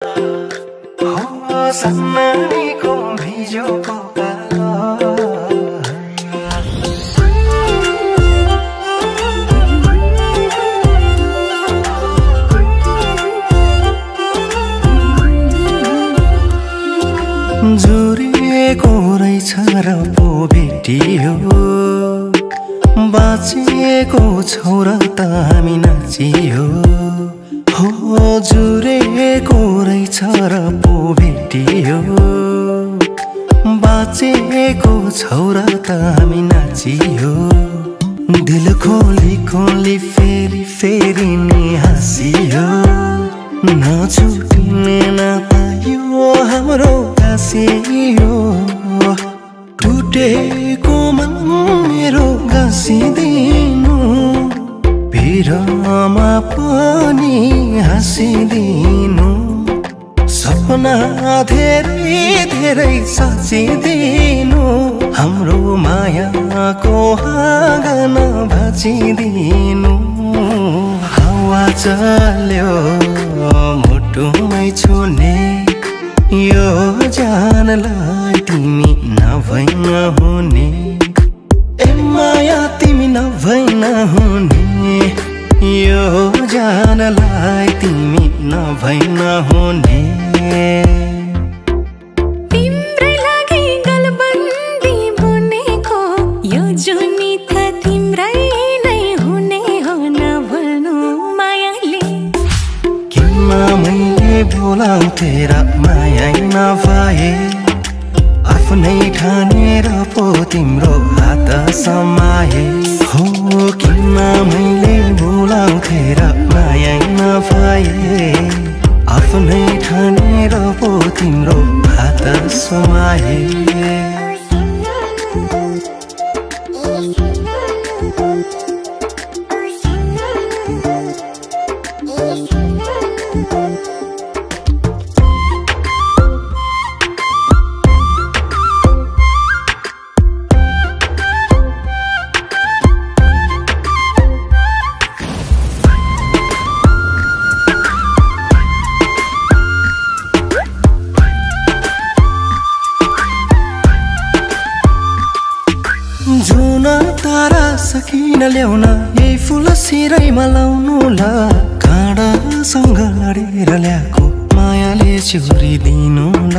हो सन्नानीको भिजोको जुरेको रहेछ र पो भेटियो बाँचेको छौरा त हामी नाचियो हो जुरेको रहेछ र पो भेटियो बाँचेको छौरा त हामी नाचियो दिल खोली खोली फेरि फेरि नि हाँसियो नछुट्ने नाता यो हाम्रो गाँसियो टुटेको मन मेरो गाँसिदिनु भिरमा पनि हाँसिदिनु सपना धेरै धेरै साचिदिनु हाम्रो मायाको आँगन भाँचिदिनु हावा चल्यो मुटुमै छुने यो जानलाई तिमी नभई नहुने ए माया तिमी नभई नहुने यो जानलाई तिमी नभई नहुने तिम्रै लागि गलबन्दी बुनेको यो जुनी त तिम्रै नै हुने हो नभन्नु मायाले किन मैले बोलाउँथे र माया नभए आफ्नै ठानेर पो तिम्रो हात समाए हो किन मैले बोलाउँथे र माया नभए आफ्नै ठानेर पो तिम्रो हात समाए जुन तारा सकिन ल्याउन यही फुल सिरैमा लाउनु ल काँडासँग लडेर ल्याएको मायाले चिउरिदिनु ल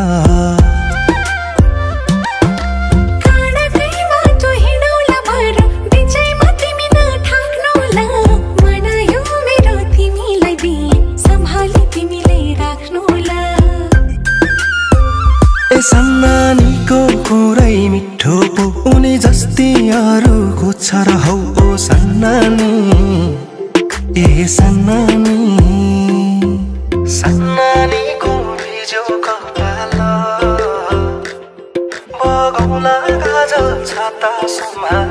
सन्नानीको कुरै मिठो पो उनी जस्तै अरूको छ र हौ ओ सन्नानी ए सन्नानी सन्नानीको भिजो कपाल बगौला गाजल छाता सम्हाल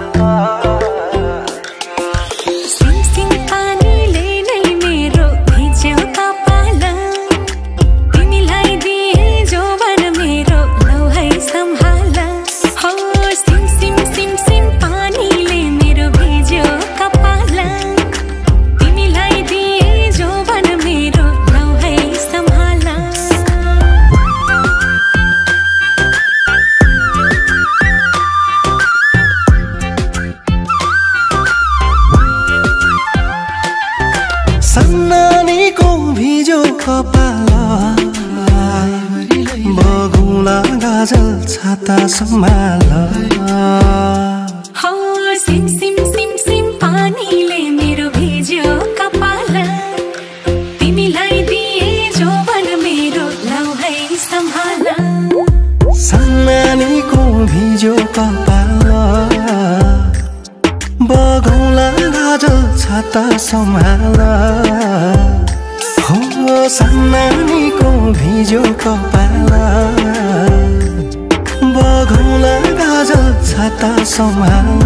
सन्नानीको भिजो कपाल बगौला गाजल छाता सम्हाल हो सिम सिम सिम सिम पानीले मेरो भिज्यो कपाल तिमीलाई दिए जोवन मेरो लौ है सम्हाल सन्नानीको भिजो कपाल बगौला गाजल छाता सम्हाल हो सन्नानीको भिजो कपाल बगौला गाजल छाता सम्हाल